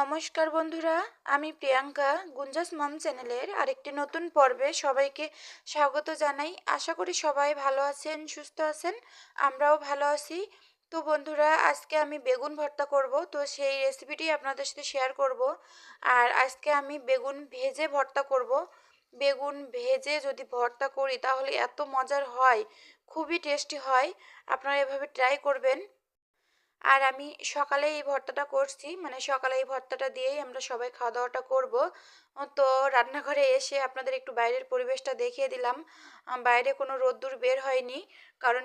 নমস্কার বন্ধুরা, আমি প্রিয়াঙ্কা গুঞ্জাস মম চ্যানেলের আরেকটি নতুন পর্বে সবাইকে স্বাগত জানাই। আশা করি সবাই ভালো আছেন, সুস্থ আছেন। আমরাও ভালো আছি। তো বন্ধুরা, আজকে আমি বেগুন ভর্তা করব, তো সেই রেসিপিটি আপনাদের সাথে শেয়ার করব। আর আজকে আমি বেগুন ভেজে ভর্তা করব। বেগুন ভেজে যদি ভর্তা করি তাহলে এত মজার হয়, খুবই টেস্টি হয়। আপনারা এভাবে ট্রাই করবেন। আর আমি সকালে এই ভর্তাটা করছি, মানে সকালে এই ভর্তাটা দিয়েই আমরা সবাই খাওয়া দাওয়াটা করব। তো রান্নাঘরে এসে আপনাদের একটু বাইরের পরিবেশটা দেখিয়ে দিলাম। বাইরে কোনো রোদ্দুর বের হয়নি, কারণ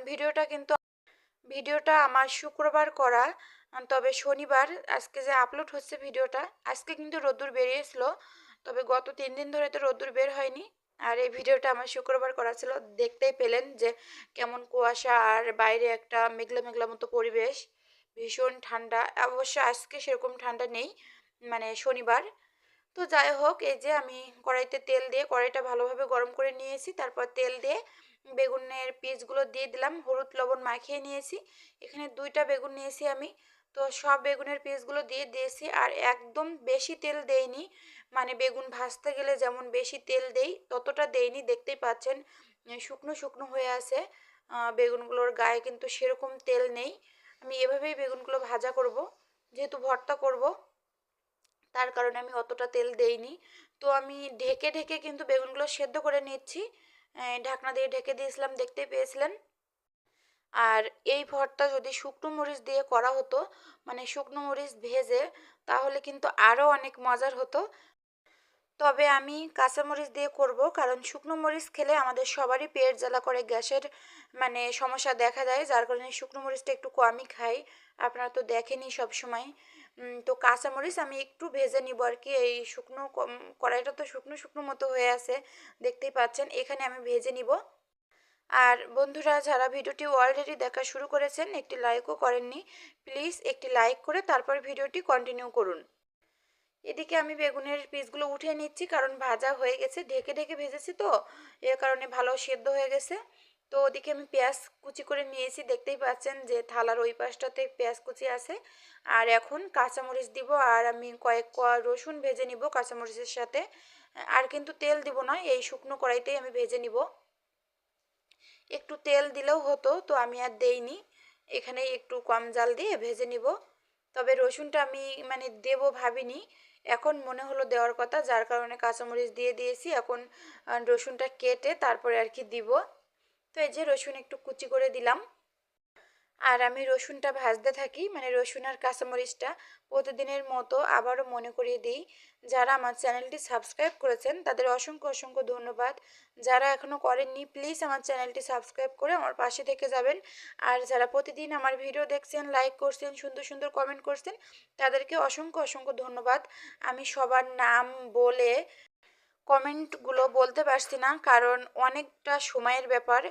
ভিডিওটা আমার শুক্রবার করা। তবে শনিবার আজকে যে আপলোড হচ্ছে ভিডিওটা, আজকে কিন্তু রোদ্দুর বেরিয়েছিল। তবে গত 3 দিন ধরে তো রোদ্দুর বের হয়নি। আর এই ভিডিওটা আমার শুক্রবার করা ছিল, দেখতেই পেলেন যে কেমন কুয়াশা আর বাইরে একটা মেঘলা মেঘলা মতো পরিবেশ। ভীষণ ঠান্ডা, অবশ্য আজকে সেরকম ঠান্ডা নেই, মানে শনিবার। তো যাই হোক, এই যে আমি কড়াইতে তেল দিয়ে কড়াইটা ভালোভাবে গরম করে নিয়েছি, তারপর তেল দিয়ে বেগুনের পিসগুলো দিয়ে দিলাম, হলুদ লবণ মাখিয়ে নিয়েছি। এখানে 2টা বেগুন নিয়েছি আমি। তো সব বেগুনের পিসগুলো দিয়ে দিয়েছি, আর একদম বেশি তেল দেইনি। মানে বেগুন ভাজতে গেলে যেমন বেশি তেল দেই, ততটা দেইনি। দেখতেই পাচ্ছেন শুকনো শুকনো হয়ে আছে বেগুনগুলোর গায়ে, কিন্তু সেরকম তেল নেই। আমি এভাবেই বেগুনগুলো ভাজা করব, যেহেতু ভর্তা করব, তার কারণে আমি অতটা তেল দেইনি। তো আমি ঢেকে ঢেকে কিন্তু বেগুনগুলো সেদ্ধ করে নিচ্ছি। ঢাকনা দিয়ে ঢেকে দিয়েছিলাম, দেখতেই পেয়েছিলেন। আর এই ভর্তা যদি শুকনো মরিচ দিয়ে করা হতো, মানে শুকনো মরিচ ভেজে, তাহলে কিন্তু আরও অনেক মজার হতো। তবে আমি কাঁচামরিচ দিয়ে করব, কারণ শুকনো মরিচ খেলে আমাদের সবারই পেট জ্বালা করে, গ্যাসের মানে সমস্যা দেখা দেয়, যার কারণে শুকনো মরিচটা একটু কমই খাই। আপনারা তো দেখেনি সব সময়। তো কাঁচামরিচ আমি একটু ভেজে নিব আর কি। এই শুকনো কড়াইটা তো শুকনো শুকনো মতো হয়ে আছে, দেখতেই পাচ্ছেন। এখানে আমি ভেজে নিব। আর বন্ধুরা, যারা ভিডিওটি অলরেডি দেখা শুরু করেছেন, একটি লাইকও করেননি, প্লিজ একটি লাইক করে তারপর ভিডিওটি কন্টিনিউ করুন। এদিকে আমি বেগুনের পিসগুলো উঠিয়ে নিচ্ছি, কারণ ভাজা হয়ে গেছে, ঢেকে ঢেকে ভেজেছি তো, এর কারণে ভালো সেদ্ধ হয়ে গেছে। তো ওদিকে আমি পেঁয়াজ কুচি করে নিয়েছি, দেখতেই পাচ্ছেন যে থালার ওই পাশটাতে পেঁয়াজ কুচি আছে। আর এখন কাঁচামরিচ দিব, আর আমি কয়েক কোয়া রসুন ভেজে নিব কাঁচামরিচের সাথে। আর কিন্তু তেল দিব না, এই শুকনো কড়াইতেই আমি ভেজে নিব। একটু তেল দিলেও হতো, তো আমি আর দেইনি। এখানে একটু কম জাল দিয়ে ভেজে নিব। তবে রসুনটা আমি মানে দেব ভাবিনি, এখন মনে হলো দেওয়ার কথা, যার কারণে কাঁচামরিচ দিয়ে দিয়েছি। এখন রসুনটা কেটে তারপরে আর কি দিব। তো এই যে রসুন একটু কুচি করে দিলাম। আর আমি রসুনটা ভাজতে থাকি, মানে রসুন আর কাঁচামরিচটা প্রতিদিনের মতো আবারও মনে করিয়ে দিই, যারা আমার চ্যানেলটি সাবস্ক্রাইব করেছেন তাদের অসংখ্য অসংখ্য ধন্যবাদ। যারা এখনও করেননি, প্লিজ আমার চ্যানেলটি সাবস্ক্রাইব করে আমার পাশে থেকে যাবেন। আর যারা প্রতিদিন আমার ভিডিও দেখছেন, লাইক করছেন, সুন্দর সুন্দর কমেন্ট করছেন, তাদেরকে অসংখ্য অসংখ্য ধন্যবাদ। আমি সবার নাম বলে কমেন্টগুলো বলতে পারছি না, কারণ অনেকটা সময়ের ব্যাপার।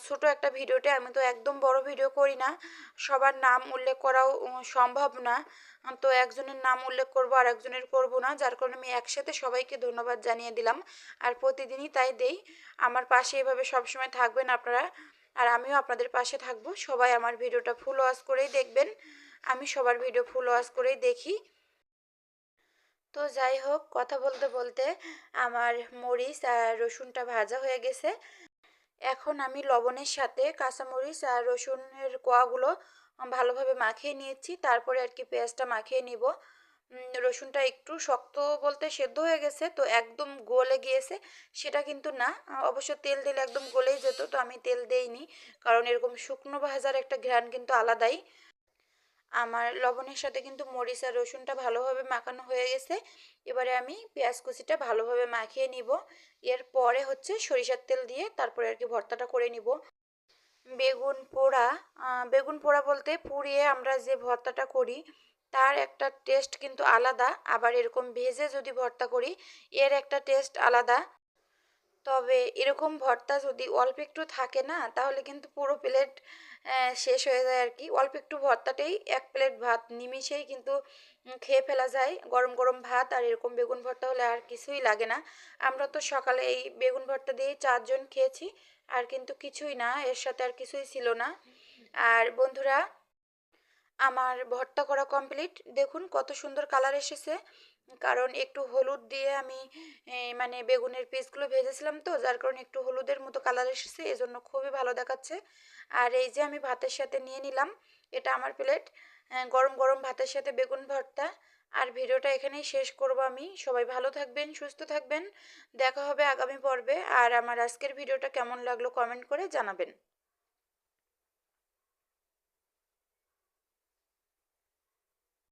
ছোট একটা ভিডিওতে আমি তো একদম বড় ভিডিও করি না, সবার নাম উল্লেখ করাও সম্ভব না। তো একজনের নাম উল্লেখ করব আর একজনের করব না, যার কারণে আমি একসাথে সবাইকে ধন্যবাদ জানিয়ে দিলাম। আর প্রতিদিনই তাই দেই। আমার পাশে এভাবে সবসময় থাকবেন আপনারা, আর আমিও আপনাদের পাশে থাকবো। সবাই আমার ভিডিওটা ফুল ওয়াচ করেই দেখবেন, আমি সবার ভিডিও ফুল ওয়াচ করেই দেখি। তো যাই হোক, কথা বলতে বলতে আমার মরিচ আর রসুনটা ভাজা হয়ে গেছে। এখন আমি লবণের সাথে কাঁচামরিচ আর রসুনের কোয়াগুলো ভালোভাবে মাখিয়ে নিয়েছি, তারপরে আর কি পেঁয়াজটা মাখিয়ে নিব। রসুনটা একটু শক্ত বলতে সেদ্ধ হয়ে গেছে, তো একদম গলে গিয়েছে সেটা কিন্তু না। অবশ্য তেল দিলে একদম গলেই যেত, তো আমি তেল দেইনি, কারণ এরকম শুকনো ভাজার একটা ঘ্রাণ কিন্তু আলাদাই। আমার লবণের সাথে কিন্তু মরিচ আর রসুনটা ভালোভাবে মাখানো হয়ে গেছে। এবারে আমি পেঁয়াজ কুচিটা ভালোভাবে মাখিয়ে নিব। এরপরে হচ্ছে সরিষার তেল দিয়ে তারপরে আর কি ভর্তাটা করে নিব। বেগুন পোড়া, বেগুন পোড়া বলতে পুড়িয়ে আমরা যে ভর্তাটা করি, তার একটা টেস্ট কিন্তু আলাদা। আবার এরকম ভেজে যদি ভর্তা করি, এর একটা টেস্ট আলাদা। তবে এরকম ভর্তা যদি অল্প একটু থাকে না, তাহলে কিন্তু পুরো প্লেট শেষ হয়ে যায় আর কি। অল্প একটু ভর্তাতেই 1 প্লেট ভাত নিমিষেই কিন্তু খেয়ে ফেলা যায়। গরম গরম ভাত আর এরকম বেগুন ভর্তা হলে আর কিছুই লাগে না। আমরা তো সকালে এই বেগুন ভর্তা দিয়েই 4 জন খেয়েছি, আর কিন্তু কিছুই না, এর সাথে আর কিছুই ছিল না। আর বন্ধুরা, আমার ভর্তা করা কমপ্লিট। দেখুন কত সুন্দর কালার এসেছে। কারণ একটু হলুদ দিয়ে আমি মানে বেগুনের পিসগুলো ভেজেছিলাম, তো যার কারণে একটু হলুদের মতো কালার এসেছে, এজন্য খুবই ভালো দেখাচ্ছে। আর এই যে আমি ভাতের সাথে নিয়ে নিলাম, এটা আমার প্লেট, গরম গরম ভাতের সাথে বেগুন ভর্তা। আর ভিডিওটা এখানেই শেষ করব আমি। সবাই ভালো থাকবেন, সুস্থ থাকবেন। দেখা হবে আগামী পর্বে। আর আমার আজকের ভিডিওটা কেমন লাগলো কমেন্ট করে জানাবেন।